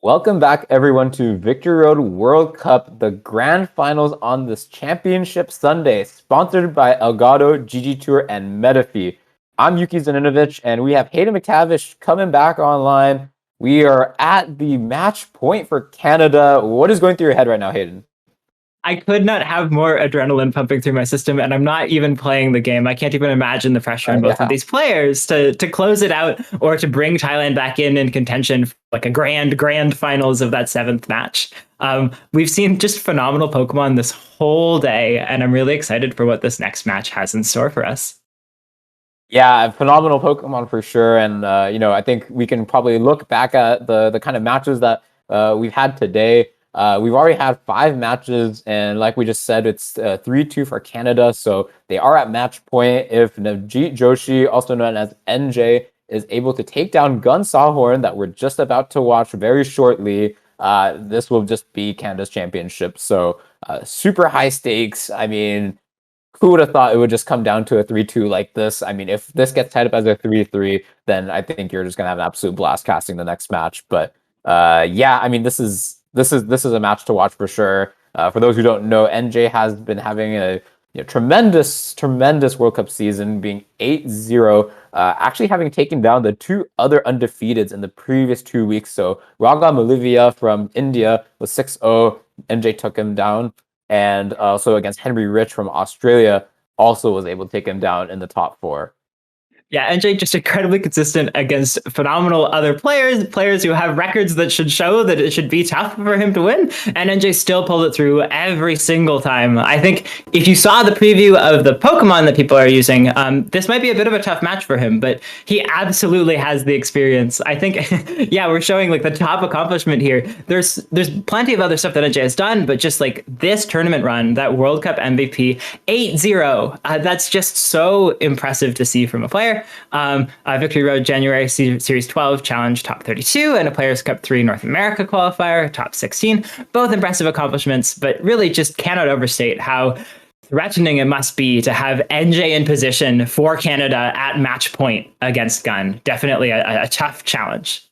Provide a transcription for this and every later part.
Welcome back, everyone, to Victory Road World Cup, the grand finals on this championship Sunday, sponsored by Elgato, GG Tour, and Metafi. I'm Yuki Zaninovich, and we have Hayden McTavish coming back online. We are at the match point for Canada. What is going through your head right now, Hayden? I could not have more adrenaline pumping through my system, and I'm not even playing the game. I can't even imagine the pressure on both of Yeah. these players to close it out or to bring Thailand back in contention for like a grand finals of that seventh match. We've seen just phenomenal Pokemon this whole day, and I'm really excited for what this next match has in store for us. Yeah, phenomenal Pokemon for sure. And I think we can probably look back at the kind of matches that we've had today. We've already had 5 matches, and like we just said, it's 3-2 for Canada. So they are at match point. If Navjit Joshi, also known as NJ, is able to take down Gunn Sathorn, that we're just about to watch very shortly, this will just be Canada's championship. So super high stakes. I mean, who would have thought it would just come down to a 3-2 like this? I mean, if this gets tied up as a 3-3, then I think you're just gonna have an absolute blast casting the next match. But yeah, I mean, this is a match to watch for sure. For those who don't know, NJ has been having a tremendous World Cup season, being 8-0, actually having taken down the 2 other undefeateds in the previous 2 weeks. So Raga Malivia from India was 6-0. NJ took him down, and also against Henry Rich from Australia, also was able to take him down in the top 4. Yeah, NJ just incredibly consistent against phenomenal other players who have records that should show that it should be tough for him to win. And NJ still pulled it through every single time. I think if you saw the preview of the Pokemon that people are using, this might be a bit of a tough match for him, but he absolutely has the experience. I think, yeah, we're showing like the top accomplishment here. There's plenty of other stuff that NJ has done, but just like this tournament run, that World Cup MVP, 8-0, that's just so impressive to see from a player. Victory Road January Series 12 Challenge top 32, and a Players Cup 3 North America qualifier top 16. Both impressive accomplishments, but really just cannot overstate how threatening it must be to have NJ in position for Canada at match point against Gunn. Definitely a tough challenge.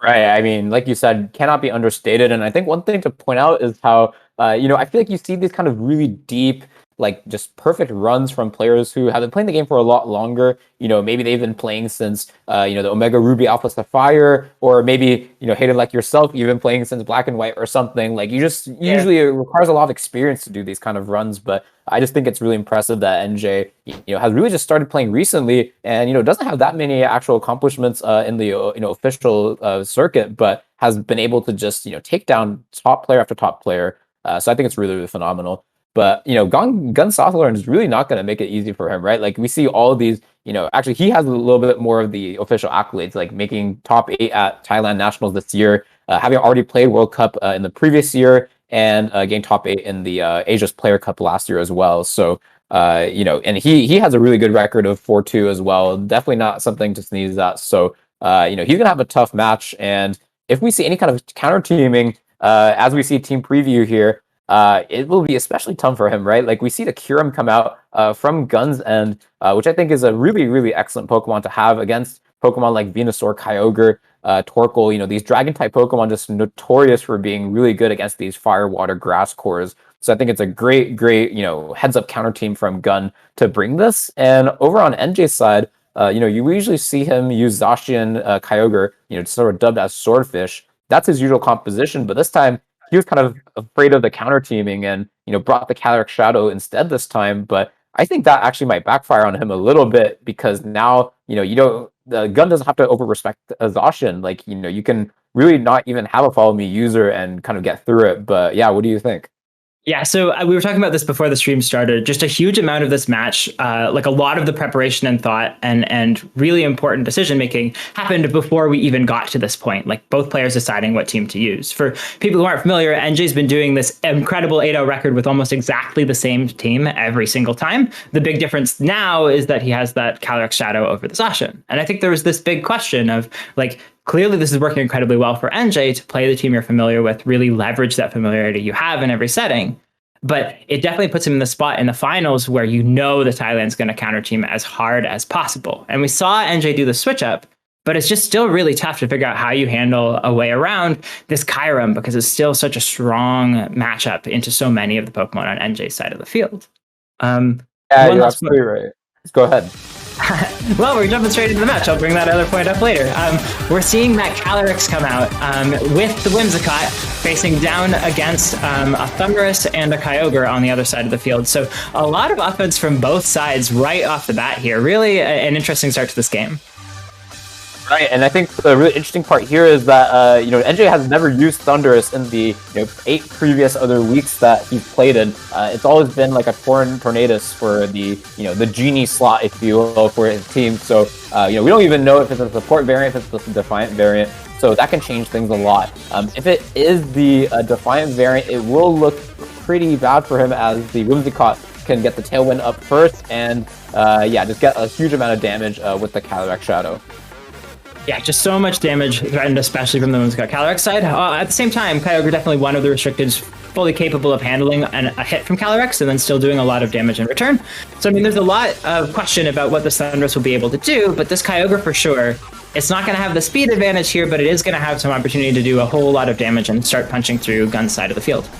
Right. I mean, like you said, cannot be understated. And I think one thing to point out is how, I feel like you see these kind of really deep, like just perfect runs from players who have been playing the game for a lot longer. Maybe they've been playing since, the Omega Ruby Alpha Sapphire, or maybe, Hayden, like yourself, you've been playing since Black and White or something. Like usually it requires a lot of experience to do these kind of runs. But I just think it's really impressive that NJ, has really just started playing recently, and doesn't have that many actual accomplishments in the official circuit, but has been able to just take down top player after top player. So I think it's really phenomenal. But Gun Sutherland is really not going to make it easy for him, right? Like we see all of these. Actually, he has a little bit more of the official accolades, like making top 8 at Thailand Nationals this year, having already played World Cup in the previous year, and getting top 8 in the Asia's Player Cup last year as well. So, and he has a really good record of 4-2 as well. Definitely not something to sneeze at. So, he's gonna have a tough match. And if we see any kind of counter teaming, as we see team preview here, it will be especially tough for him, right? Like we see the Kyurem come out from Gunn's end, which I think is a really excellent Pokemon to have against Pokemon like Venusaur, Kyogre, Torkoal. These Dragon type Pokemon just notorious for being really good against these Fire, Water, Grass cores. So I think it's a great heads up counter team from Gunn to bring this. And over on NJ's side, you usually see him use Zacian Kyogre, sort of dubbed as Swordfish. That's his usual composition, but this time he was kind of afraid of the counter teaming and brought the Calyrex Shadow instead this time. But I think that actually might backfire on him a little bit, because now you don't the Gun doesn't have to over respect Zacian. Like you can really not even have a follow me user and kind of get through it. But yeah, what do you think? Yeah, so we were talking about this before the stream started. Just a huge amount of this match, like a lot of the preparation and thought and really important decision making happened before we even got to this point. Like both players deciding what team to use. For people who aren't familiar, NJ's been doing this incredible 8-0 record with almost exactly the same team every single time. The big difference now is that he has that Calyrex Shadow over the Zacian. And I think there was this big question of like, clearly, this is working incredibly well for NJ to play the team you're familiar with, really leverage that familiarity you have in every setting. But it definitely puts him in the spot in the finals where the Thailand's going to counter team as hard as possible. And we saw NJ do the switch up but it's just still really tough to figure out how you handle a way around this Kyurem, because it's still such a strong matchup into so many of the Pokemon on NJ's side of the field. Yeah, you're absolutely right. Go ahead. Well, we're jumping straight into the match. I'll bring that other point up later. We're seeing that Calyrex come out with the Whimsicott facing down against a Thundurus and a Kyogre on the other side of the field. So a lot of offense from both sides right off the bat here. Really an interesting start to this game. Right, and I think the really interesting part here is that NJ has never used Thundurus in the 8 previous other weeks that he's played in. It's always been like a Tornadus for the the Genie slot, if you will, for his team. So we don't even know if it's a support variant, if it's a Defiant variant. So that can change things a lot. If it is the Defiant variant, it will look pretty bad for him, as the Whimsicott can get the Tailwind up first and just get a huge amount of damage with the Calyrex Shadow. Yeah, just so much damage threatened, especially from the Whimsicott Calyrex side. At the same time, Kyogre definitely one of the restricteds fully capable of handling a hit from Calyrex and then still doing a lot of damage in return. So, I mean, there's a lot of question about what this Thundurus will be able to do, but this Kyogre for sure, it's not going to have the speed advantage here, but it is going to have some opportunity to do a whole lot of damage and start punching through Gunn's side of the field.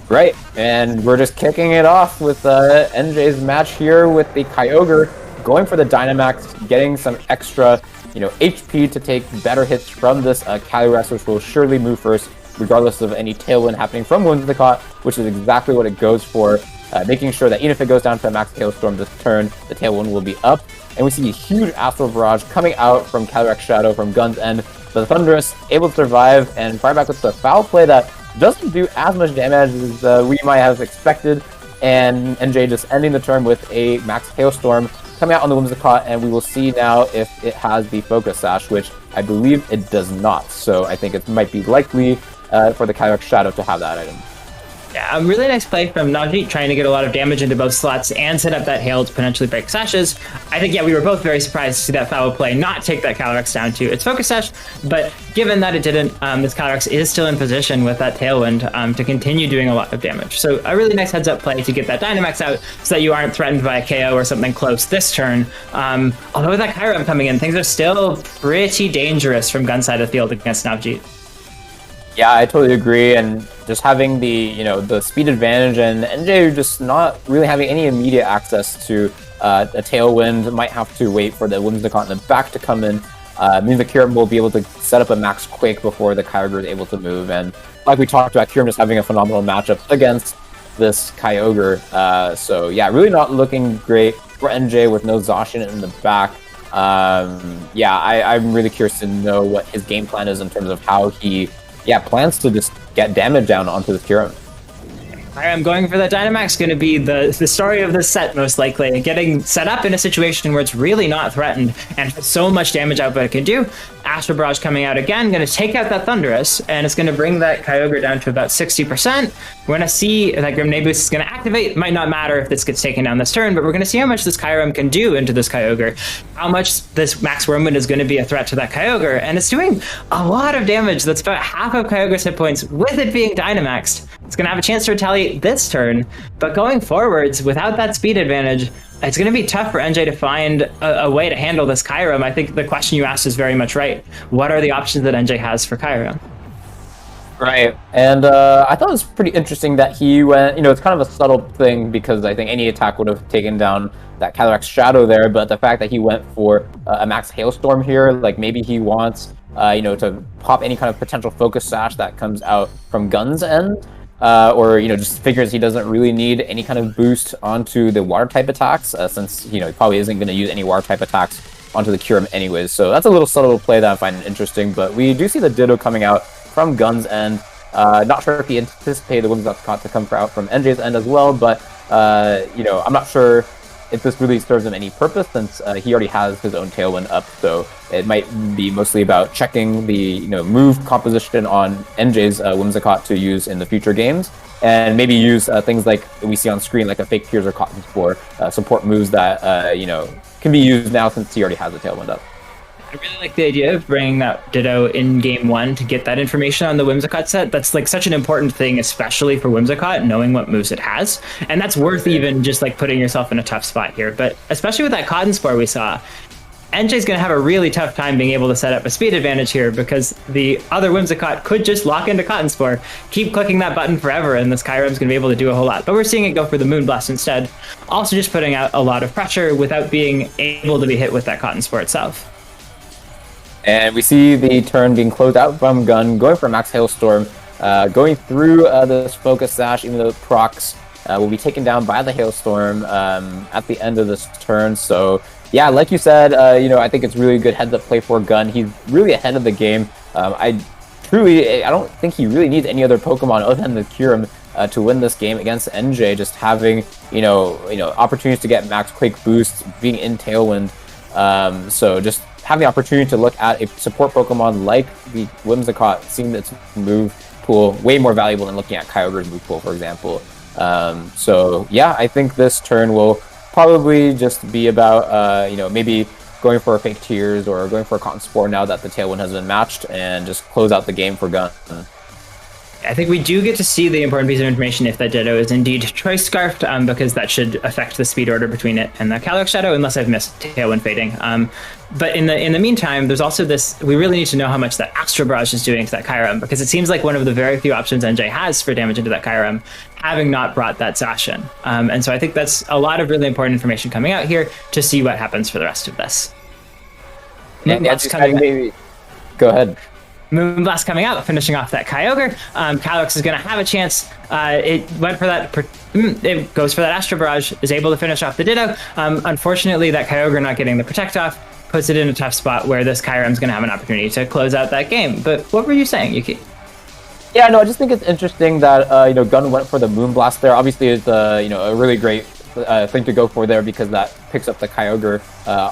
Right, and we're just kicking it off with NJ's match here with the Kyogre going for the Dynamax, getting some extra HP to take better hits from this Calyrex, which will surely move first, regardless of any Tailwind happening from Whimsicott, which is exactly what it goes for, making sure that even if it goes down to a Max Hailstorm this turn, the Tailwind will be up. And we see a huge Astral Barrage coming out from Calyrex Shadow from Gunn's end. The Thundurus able to survive and fire back with the Foul Play that doesn't do as much damage as we might have expected, and NJ just ending the turn with a Max Hailstorm coming out on the Whimsicott, and we will see now if it has the Focus Sash, which I believe it does not. So I think it might be likely for the Calyrex Shadow to have that item. Yeah, a really nice play from Navjit, trying to get a lot of damage into both slots and set up that hail to potentially break sashes. I think, we were both very surprised to see that foul play not take that Calyrex down to its Focus Sash, but given that it didn't, this Calyrex is still in position with that Tailwind to continue doing a lot of damage. So a really nice heads-up play to get that Dynamax out so that you aren't threatened by a KO or something close this turn. Although with that Kyurem coming in, things are still pretty dangerous from Gunn's side of the field against Navjit. Yeah, I totally agree, and just having the the speed advantage, and NJ just not really having any immediate access to a Tailwind, might have to wait for the Whimsicott in the back to come in. Means the Kyurem will be able to set up a Max Quake before the Kyogre is able to move, and like we talked about, Kyurem just having a phenomenal matchup against this Kyogre. So yeah, really not looking great for NJ with no Zacian in the back. I'm really curious to know what his game plan is in terms of how he plans to just get damage down onto this Kyurem. I'm going for that Dynamax, going to be the story of this set, most likely. Getting set up in a situation where it's really not threatened and has so much damage output it can do. Astral Barrage coming out again, going to take out that Thundurus, and it's going to bring that Kyogre down to about 60%. We're going to see that Grim Boost is going to activate. It might not matter if this gets taken down this turn, but we're going to see how much this Kyurem can do into this Kyogre, how much this Max Wormwind is going to be a threat to that Kyogre, and it's doing a lot of damage. That's about half of Kyogre's hit points with it being Dynamaxed. It's going to have a chance to retaliate this turn, but going forwards, without that speed advantage, it's going to be tough for NJ to find a way to handle this Kyurem. I think the question you asked is very much right. What are the options that NJ has for Kyurem? Right, and I thought it was pretty interesting that he went, it's kind of a subtle thing because I think any attack would have taken down that Calyrex Shadow there, but the fact that he went for a Max Hailstorm here, like maybe he wants, to pop any kind of potential Focus Sash that comes out from Gunn's end, or just figures he doesn't really need any kind of boost onto the water type attacks, since he probably isn't going to use any water type attacks onto the Kyurem anyways. So that's a little subtle play that I find interesting, but we do see the Ditto coming out from Gunn's end. Not sure if he anticipated the Whimsicott to come out from NJ's end as well, but I'm not sure if this really serves him any purpose, since he already has his own Tailwind up, so it might be mostly about checking the move composition on NJ's Whimsicott to use in the future games, and maybe use things like we see on screen, like a Fake Tears or Cotton Spore, support moves that can be used now since he already has the Tailwind up. I really like the idea of bringing that Ditto in game one to get that information on the Whimsicott set. That's like such an important thing, especially for Whimsicott, knowing what moves it has. And that's worth even just like putting yourself in a tough spot here. But especially with that Cotton Spore we saw, NJ's going to have a really tough time being able to set up a speed advantage here, because the other Whimsicott could just lock into Cotton Spore, keep clicking that button forever, and this Kyurem's going to be able to do a whole lot. But we're seeing it go for the Moonblast instead, also just putting out a lot of pressure without being able to be hit with that Cotton Spore itself. And we see the turn being closed out from Gunn, going for Max Hailstorm, going through this Focus Sash, even though it procs will be taken down by the Hailstorm at the end of this turn. So yeah, like you said, I think it's really good heads-up play for Gunn. He's really ahead of the game. I don't think he really needs any other Pokemon other than the Kyurem to win this game against NJ. Just having opportunities to get Max Quake boosts, being in Tailwind. So just having the opportunity to look at a support Pokemon like the Whimsicott, seeing its move pool way more valuable than looking at Kyogre's move pool, for example. So yeah, I think this turn will probably just be about maybe going for a Fake Tears or going for a Cotton Spore now that the Tailwind has been matched, and just close out the game for Gunn. I think we do get to see the important piece of information if that Ditto is indeed Choice Scarfed, because that should affect the speed order between it and the Calyrex Shadow, unless I've missed Tailwind fading. But in the meantime, there's also this, we really need to know how much that Astral Barrage is doing to that Kyurem, because it seems like one of the very few options NJ has for damage into that Kyurem, having not brought that Sash in. And so I think that's a lot of really important information coming out here to see what happens for the rest of this. And maybe go ahead. Moonblast coming out, finishing off that Kyogre. Calyrex is going to have a chance. It went for that. It goes for that Astral Barrage, is able to finish off the Ditto. Unfortunately, that Kyogre not getting the Protect off puts it in a tough spot where this Kyurem's going to have an opportunity to close out that game. But what were you saying, Yuki? Yeah, no, I just think it's interesting that Gunn went for the Moonblast there. Obviously, it's a really great thing to go for there, because that picks up the Kyogre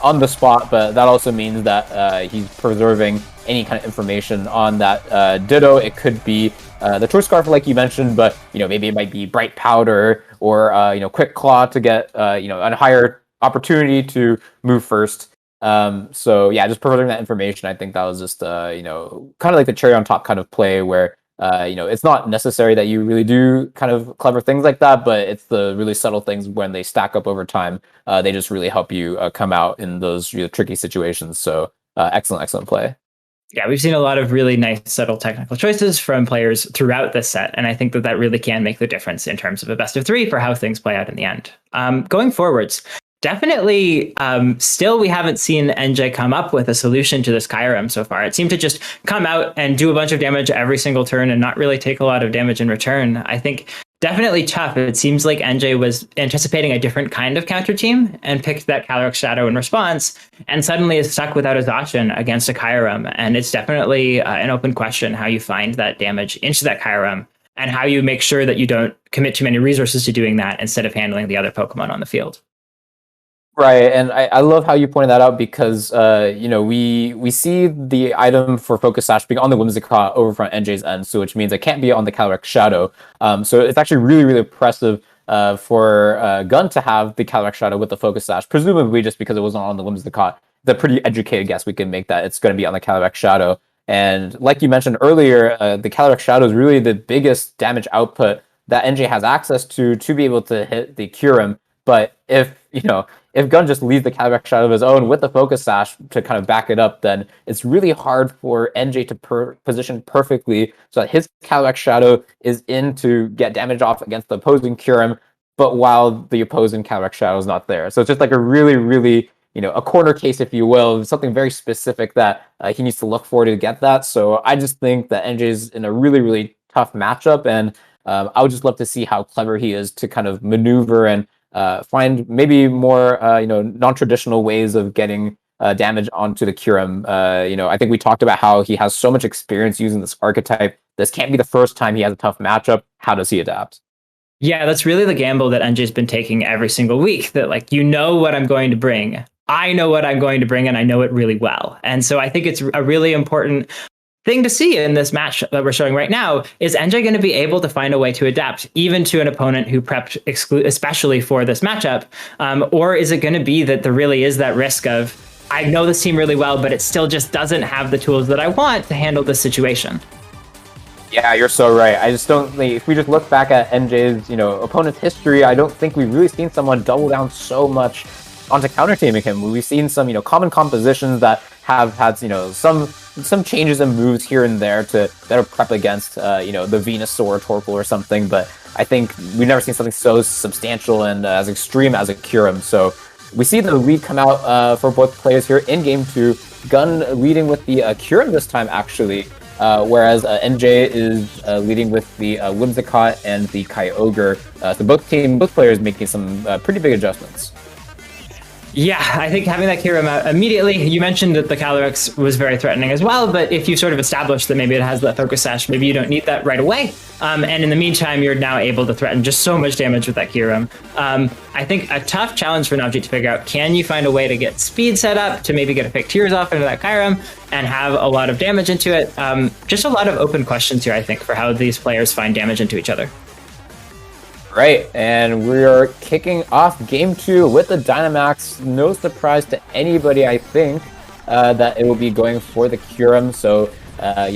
on the spot, but that also means that he's preserving any kind of information on that Ditto. It could be the Choice Scarf, like you mentioned, but maybe it might be Bright Powder or Quick Claw to get a higher opportunity to move first. So yeah, just preserving that information. I think that was just kind of like the cherry on top kind of play where it's not necessary that you really do kind of clever things like that, but it's the really subtle things when they stack up over time. They just really help you come out in those tricky situations. So excellent play. Yeah, we've seen a lot of really nice, subtle technical choices from players throughout this set, and I think that really can make the difference in terms of a best of three for how things play out in the end. Going forwards, definitely, still we haven't seen NJ come up with a solution to this Kyurem so far. It seemed to just come out and do a bunch of damage every single turn and not really take a lot of damage in return. I think definitely tough. It seems like NJ was anticipating a different kind of counter team and picked that Calyrex Shadow in response, and suddenly is stuck without a Zacian against a Kyurem. And it's definitely an open question how you find that damage into that Kyurem, and how you make sure that you don't commit too many resources to doing that instead of handling the other Pokemon on the field. Right, and I love how you pointed that out, because we see the item for Focus Sash being on the Whimsicott over from NJ's end, so which means it can't be on the Calyrex Shadow. So it's actually really impressive for Gunn to have the Calyrex Shadow with the Focus Sash, presumably just because it wasn't on the Whimsicott. It's a pretty educated guess we can make that it's going to be on the Calyrex Shadow. And like you mentioned earlier, the Calyrex Shadow is really the biggest damage output that NJ has access to be able to hit the Kyurem. But if Gunn just leaves the Calyrex Shadow of his own with the Focus Sash to kind of back it up, then it's really hard for NJ to position perfectly so that his Calyrex Shadow is in to get damage off against the opposing Kyurem, but while the opposing Calyrex Shadow is not there. So it's just like a really a corner case, if you will, something very specific that he needs to look for to get that. So I just think that NJ is in a really tough matchup, and I would just love to see how clever he is to kind of maneuver and find maybe more non-traditional ways of getting damage onto the Kyurem. I think we talked about how he has so much experience using this archetype. This can't be the first time he has a tough matchup. How does he adapt? Yeah, that's really the gamble that NJ's been taking every single week, that what I'm going to bring. I know what I'm going to bring, and I know it really well. And so I think it's a really important thing to see in this match that we're showing right now. Is NJ going to be able to find a way to adapt even to an opponent who prepped especially for this matchup? Or is it going to be that there really is that risk of, I know this team really well, but it still just doesn't have the tools that I want to handle this situation? Yeah, you're so right. I just don't think, if we just look back at NJ's, opponent's history, I don't think we've really seen someone double down so much onto counter teaming him. We've seen some, common compositions that have had, some changes and moves here and there to better prep against, the Venusaur, Torkoal or something. But I think we've never seen something so substantial and as extreme as a Kyurem. So we see the lead come out for both players here in game 2. Gunn leading with the Kyurem this time, actually. Whereas NJ is leading with the Whimsicott and the Kyogre. So both players making some pretty big adjustments. Yeah, I think having that Kyurem out immediately, you mentioned that the Calyrex was very threatening as well, but if you sort of establish that maybe it has that Focus Sash, maybe you don't need that right away. And in the meantime, you're now able to threaten just so much damage with that Kyurem. I think a tough challenge for Navjit to figure out, can you find a way to get speed set up to maybe get a fake Tears off into that Kyurem and have a lot of damage into it? Just a lot of open questions here, I think, for how these players find damage into each other. Right, and we are kicking off game 2 with the Dynamax. No surprise to anybody, I think, that it will be going for the Kyurem. So,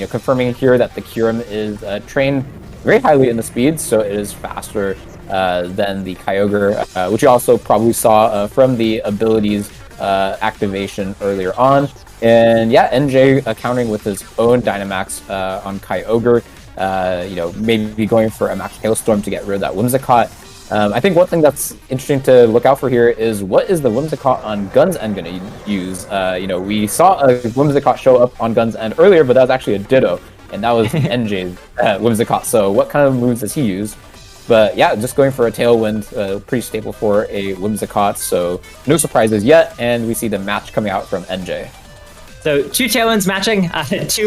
confirming here that the Kyurem is trained very highly in the speed, so it is faster than the Kyogre, which you also probably saw from the abilities activation earlier on. And yeah, NJ countering with his own Dynamax on Kyogre. Maybe going for a Max Hailstorm to get rid of that Whimsicott. I think one thing that's interesting to look out for here is what is the Whimsicott on Gunn's end going to use? We saw a Whimsicott show up on Gunn's end earlier, but that was actually a Ditto, and that was NJ's Whimsicott. So what kind of moves does he use? But yeah, just going for a Tailwind, pretty stable for a Whimsicott, so no surprises yet, and we see the match coming out from NJ. So 2 Tailwinds matching, 2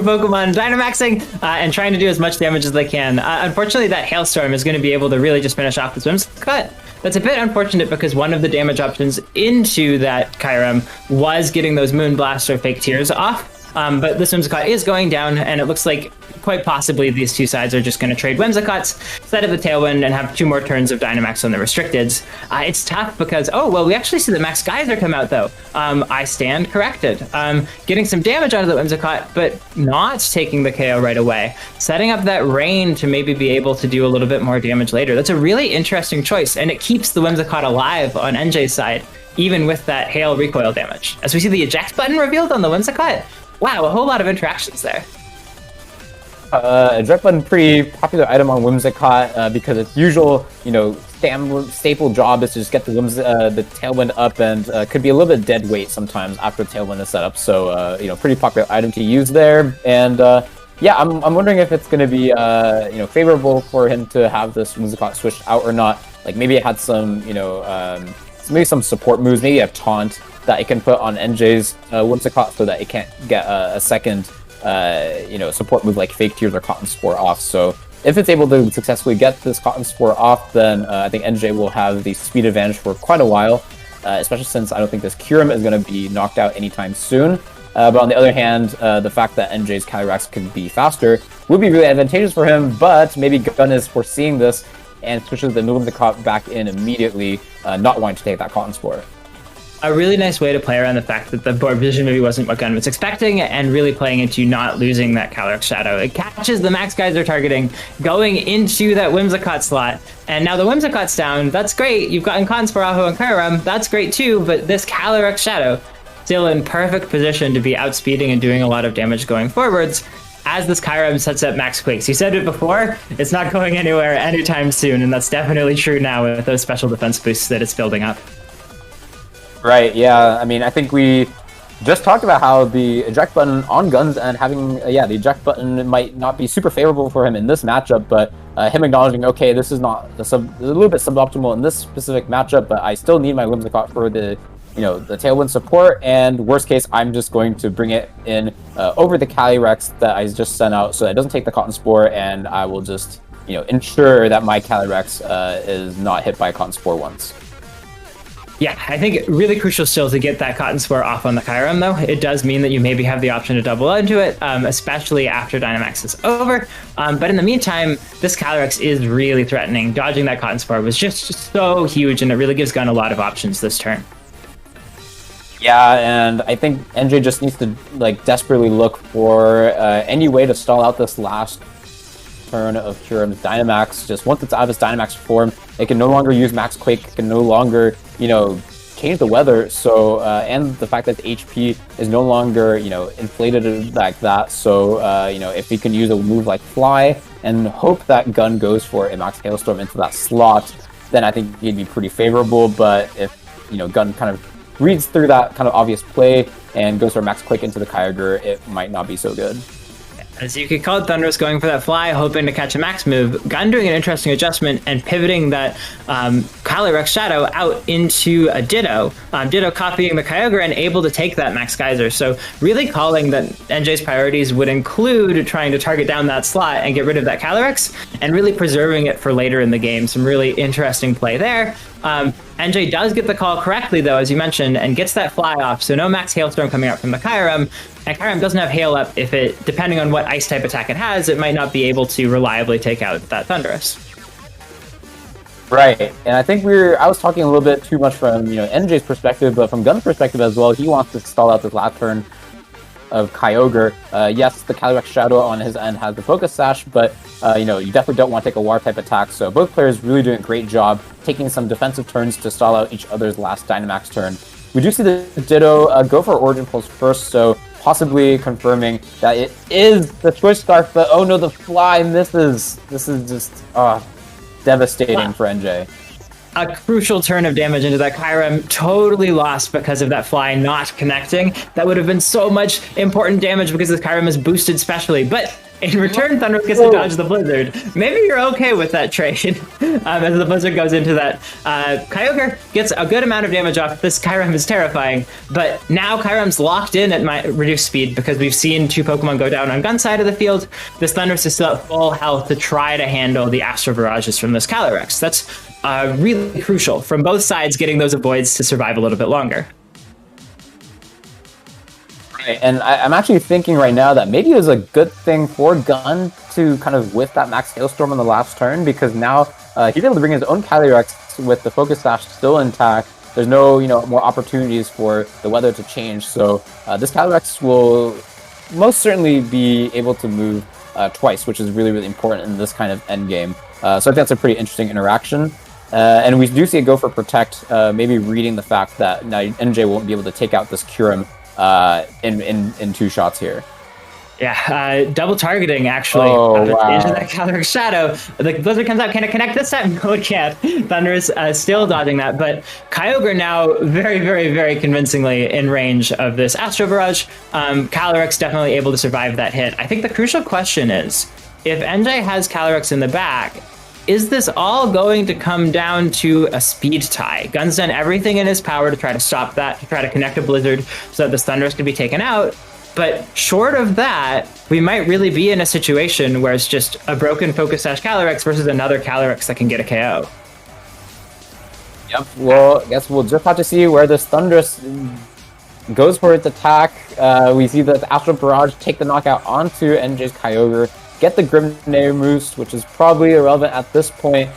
Pokemon Dynamaxing, and trying to do as much damage as they can. Unfortunately, that Hailstorm is going to be able to really just finish off this Whimsicott. That's a bit unfortunate because one of the damage options into that Kyurem was getting those Moonblast or Fake Tears off. But this Whimsicott is going down, and it looks like quite possibly these two sides are just going to trade Whimsicotts, set up the Tailwind, and have 2 more turns of Dynamax on the Restricteds. It's tough because, we actually see the Max Geyser come out, though. I stand corrected. Getting some damage out of the Whimsicott, but not taking the KO right away. Setting up that Rain to maybe be able to do a little bit more damage later. That's a really interesting choice, and it keeps the Whimsicott alive on NJ's side, even with that Hail recoil damage. As we see the eject button revealed on the Whimsicott, wow, a whole lot of interactions there. Eject button, pretty popular item on Whimsicott because its usual, staple job is to just get the Tailwind up, and could be a little bit dead weight sometimes after Tailwind is set up. So, pretty popular item to use there. And I'm wondering if it's going to be, favorable for him to have this Whimsicott switched out or not. Like maybe it had some, maybe some support moves, maybe a taunt that it can put on NJ's Whimsicott so that it can't get a second, support move like Fake Tears or Cotton Spore off. So if it's able to successfully get this Cotton Spore off, then I think NJ will have the speed advantage for quite a while, especially since I don't think this Kyurem is going to be knocked out anytime soon. But on the other hand, the fact that NJ's Calyrex could be faster would be really advantageous for him, but maybe Gunn is foreseeing this and switches the Whimsicott back in immediately, not wanting to take that Cotton Spore. A really nice way to play around the fact that the board position maybe wasn't what Gunn was expecting, and really playing into not losing that Calyrex Shadow. It catches the Max Geyser targeting, going into that Whimsicott slot, and now the Whimsicott's down. That's great. You've gotten Cotton Spore, Aho, and Kyurem. That's great too, but this Calyrex Shadow still in perfect position to be outspeeding and doing a lot of damage going forwards as this Kyurem sets up Max Quakes. You said it before, it's not going anywhere anytime soon, and that's definitely true now with those special defense boosts that it's building up. Right, yeah. I mean, I think we just talked about how the eject button on Gunn's and having, the eject button might not be super favorable for him in this matchup, but him acknowledging, okay, this is not a little bit suboptimal in this specific matchup, but I still need my Whimsicott for the, the Tailwind support, and worst case, I'm just going to bring it in over the Calyrex that I just sent out so that it doesn't take the Cotton Spore, and I will just, ensure that my Calyrex is not hit by a Cotton Spore once. Yeah, I think really crucial still to get that Cotton Spore off on the Kyurem, though. It does mean that you maybe have the option to double into it, especially after Dynamax is over. But in the meantime, this Calyrex is really threatening. Dodging that Cotton Spore was just so huge, and it really gives Gunn a lot of options this turn. Yeah, and I think NJ just needs to desperately look for any way to stall out this last turn of Kyurem's Dynamax. Just once it's out of its Dynamax form, it can no longer use Max Quake, it can no longer, changed the weather, so and the fact that the HP is no longer inflated like that. So if he can use a move like Fly and hope that Gunn goes for a Max Hailstorm into that slot, then I think he'd be pretty favorable. But if Gunn kind of reads through that kind of obvious play and goes for Max Quick into the Kyogre, it might not be so good. As you could call it, Thunderous going for that Fly, hoping to catch a Max move. Gunn doing an interesting adjustment and pivoting that Calyrex Shadow out into a Ditto. Ditto copying the Kyogre and able to take that Max Geyser. So really calling that NJ's priorities would include trying to target down that slot and get rid of that Calyrex, and really preserving it for later in the game. Some really interesting play there. NJ does get the call correctly, though, as you mentioned, and gets that Fly off, so no Max Hailstorm coming out from the Kyurem. And Kyurem doesn't have Hail Up. If it, depending on what Ice type attack it has, it might not be able to reliably take out that Thundurus. Right, and I think I was talking a little bit too much from NJ's perspective, but from Gunn's perspective as well, he wants to stall out this last turn of Kyogre. Yes, the Calyrex Shadow on his end has the Focus Sash, but you definitely don't want to take a War type attack. So both players really doing a great job taking some defensive turns to stall out each other's last Dynamax turn. We do see the Ditto go for Origin Pulse first, so possibly confirming that it is the Twitch Scarf, but oh no, the Fly misses. This is just devastating for NJ. A crucial turn of damage into that Kyurem, totally lost because of that Fly not connecting. That would have been so much important damage because the Kyurem is boosted specially. But in return, Thunderous gets to dodge the Blizzard. Maybe you're okay with that trade. As the Blizzard goes into that, Kyogre gets a good amount of damage off. This Kyurem is terrifying, but now Kyurem's locked in at my reduced speed because we've seen two Pokemon go down on Gunn's side of the field. This Thunderous is still at full health to try to handle the Astro Barrages from this Calyrex. That's really crucial from both sides, getting those avoids to survive a little bit longer. Right, and I'm actually thinking right now that maybe it was a good thing for Gunn to kind of whiff that Max Hailstorm on the last turn, because now he's able to bring his own Calyrex with the Focus Sash still intact. There's no more opportunities for the weather to change, so this Calyrex will most certainly be able to move twice, which is really, really important in this kind of end game. So I think that's a pretty interesting interaction. And we do see it go for Protect, maybe reading the fact that now NJ won't be able to take out this Kyurem in two shots here. Yeah, double targeting, actually. Oh, wow. Into that Calyrex Shadow. The Blizzard comes out. Can it connect this time? No, it can't. Thunderous still dodging that. But Kyogre now very, very, very convincingly in range of this Astro Barrage. Calyrex definitely able to survive that hit. I think the crucial question is, if NJ has Calyrex in the back, is this all going to come down to a speed tie? Gunn's done everything in his power to try to stop that, to try to connect a Blizzard so that this Thunderous can be taken out. But short of that, we might really be in a situation where it's just a broken Focus Sash Calyrex versus another Calyrex that can get a KO. Yep, well, I guess we'll just have to see where this Thunderous goes for its attack. We see that the Astral Barrage take the knockout onto NJ's Kyogre, get the Grenade Roost, which is probably irrelevant at this point.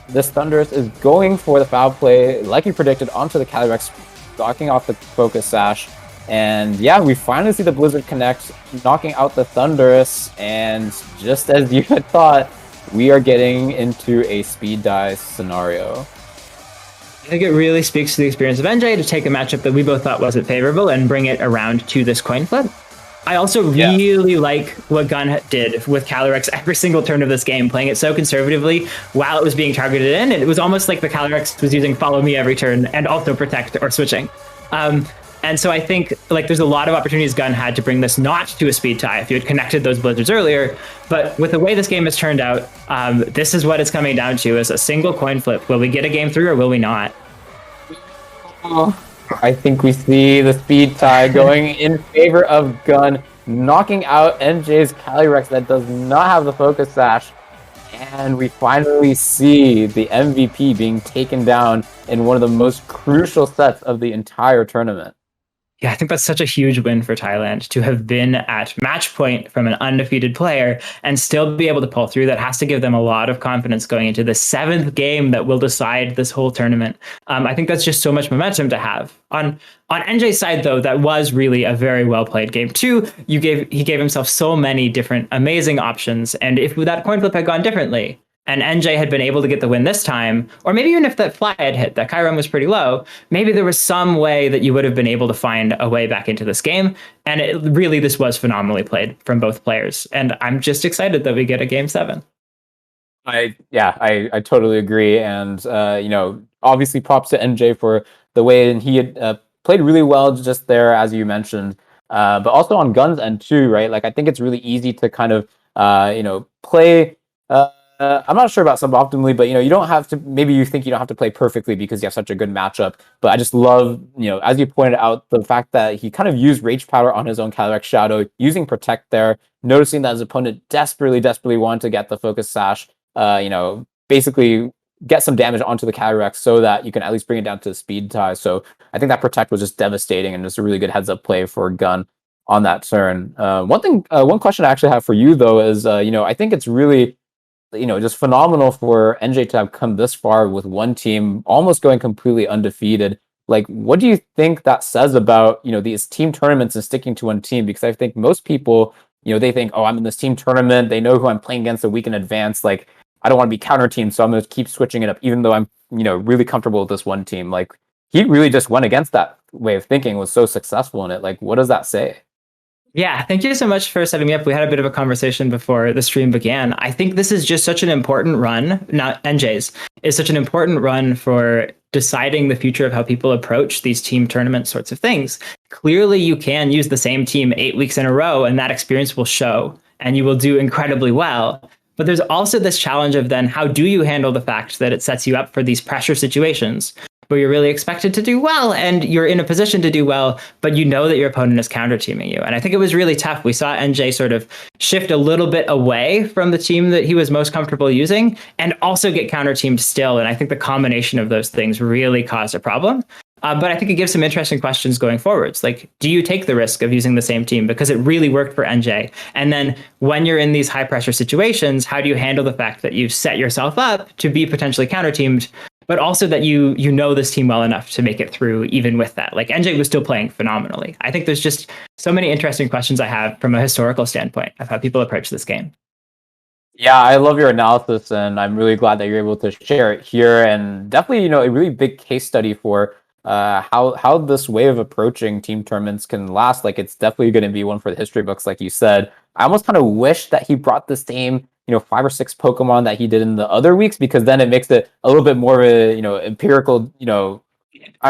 This Thunderous is going for the foul play, like you predicted, onto the Calyrex, knocking off the Focus Sash. And yeah, we finally see the Blizzard connect, knocking out the Thunderous, and just as you had thought, we are getting into a speed dive scenario. I think it really speaks to the experience of NJ to take a matchup that we both thought wasn't favorable and bring it around to this coin flip. I also really like what Gunn did with Calyrex every single turn of this game, playing it so conservatively while it was being targeted in. And it was almost like the Calyrex was using Follow Me every turn and also Protect or switching. And so I think there's a lot of opportunities Gunn had to bring this not to a speed tie if you had connected those Blizzards earlier. But with the way this game has turned out, this is what it's coming down to, is a single coin flip. Will we get a game 3 or will we not? I think we see the speed tie going in favor of Gunn, knocking out NJ's Calyrex that does not have the Focus Sash. And we finally see the MVP being taken down in one of the most crucial sets of the entire tournament. Yeah, I think that's such a huge win for Thailand to have been at match point from an undefeated player and still be able to pull through. That has to give them a lot of confidence going into the 7th game that will decide this whole tournament. I think that's just so much momentum to have. On NJ's side, though, that was really a very well played game too. He gave himself so many different amazing options, and if that coin flip had gone differently, and NJ had been able to get the win this time, or maybe even if that fly had hit, that Chiron was pretty low, maybe there was some way that you would have been able to find a way back into this game. And this was phenomenally played from both players. And I'm just excited that we get a game 7. I totally agree. And, obviously props to NJ for the way and he had played really well just there, as you mentioned. But also on Gunn's end too, right? Like, I think it's really easy to kind of, play. I'm not sure about suboptimally, but you don't have to. Maybe you think you don't have to play perfectly because you have such a good matchup. But I just love, as you pointed out, the fact that he kind of used Rage Powder on his own Cataract Shadow, using Protect there, noticing that his opponent desperately wanted to get the Focus Sash. Basically get some damage onto the Cataract so that you can at least bring it down to the speed tie. So I think that Protect was just devastating and just a really good heads up play for Gunn on that turn. One question I actually have for you though is, I think it's really, just phenomenal for NJ to have come this far with one team almost going completely undefeated. Like, what do you think that says about, these team tournaments and sticking to one team? Because I think most people, they think, oh, I'm in this team tournament. They know who I'm playing against a week in advance. Like, I don't want to be counter teamed, so I'm going to keep switching it up, even though I'm, really comfortable with this one team. Like, he really just went against that way of thinking, was so successful in it. Like, what does that say? Yeah, thank you so much for setting me up. We had a bit of a conversation before the stream began. I think this is just such an important run, not NJ's, is such an important run for deciding the future of how people approach these team tournament sorts of things. Clearly, you can use the same team 8 weeks in a row, and that experience will show, and you will do incredibly well. But there's also this challenge of then how do you handle the fact that it sets you up for these pressure situations where you're really expected to do well and you're in a position to do well, but you know that your opponent is counter teaming you. And I think it was really tough. We saw NJ sort of shift a little bit away from the team that he was most comfortable using and also get counter teamed still. And I think the combination of those things really caused a problem. But I think it gives some interesting questions going forwards. Like, do you take the risk of using the same team because it really worked for NJ? And then when you're in these high pressure situations, how do you handle the fact that you've set yourself up to be potentially counter teamed, but also that you know this team well enough to make it through even with that? Like, NJ was still playing phenomenally. I think there's just so many interesting questions I have from a historical standpoint of how people approach this game. Yeah, I love your analysis, and I'm really glad that you're able to share it here. And definitely, a really big case study for how this way of approaching team tournaments can last. Like, it's definitely going to be one for the history books, like you said. I almost kind of wish that he brought the same 5 or 6 Pokemon that he did in the other weeks, because then it makes it a little bit more of a empirical, I don't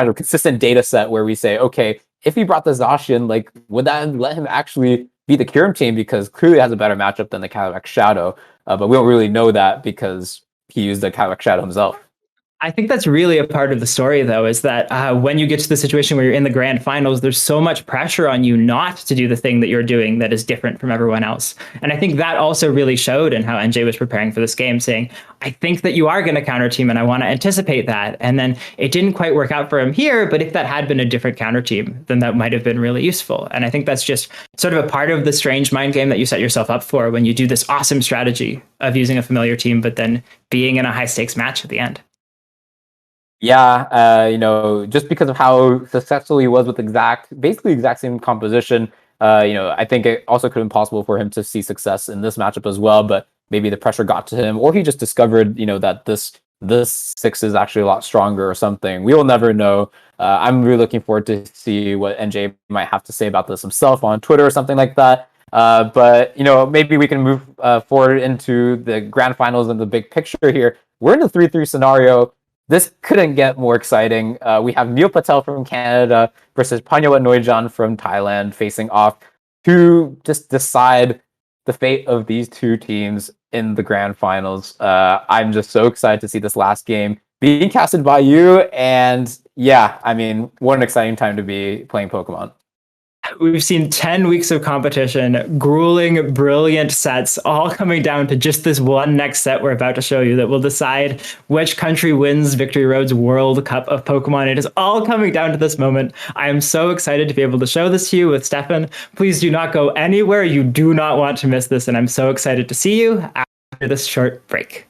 know, consistent data set where we say, okay, if he brought the Zacian, like, would that let him actually beat the Kyurem team, because clearly it has a better matchup than the Cataract Shadow, but we don't really know that because he used the Cataract Shadow himself. I think that's really a part of the story, though, is that when you get to the situation where you're in the grand finals, there's so much pressure on you not to do the thing that you're doing that is different from everyone else. And I think that also really showed in how NJ was preparing for this game, saying, I think that you are going to counter team and I want to anticipate that. And then it didn't quite work out for him here, but if that had been a different counter team, then that might have been really useful. And I think that's just sort of a part of the strange mind game that you set yourself up for when you do this awesome strategy of using a familiar team, but then being in a high stakes match at the end. Yeah, just because of how successful he was with basically exact same composition, I think it also could have been possible for him to see success in this matchup as well. But maybe the pressure got to him, or he just discovered, that this 6 is actually a lot stronger or something. We will never know. I'm really looking forward to see what NJ might have to say about this himself on Twitter or something like that. But maybe we can move forward into the grand finals and the big picture here. We're in a 3-3 scenario. This couldn't get more exciting. We have Neil Patel from Canada versus Panyawat Noijan from Thailand facing off to just decide the fate of these two teams in the grand finals. I'm just so excited to see this last game being casted by you. And yeah, I mean, what an exciting time to be playing Pokemon. We've seen 10 weeks of competition, grueling, brilliant sets, all coming down to just this one next set we're about to show you that will decide which country wins Victory Road's World Cup of Pokemon. It is all coming down to this moment. I am so excited to be able to show this to you with Stefan. Please do not go anywhere. You do not want to miss this, and I'm so excited to see you after this short break.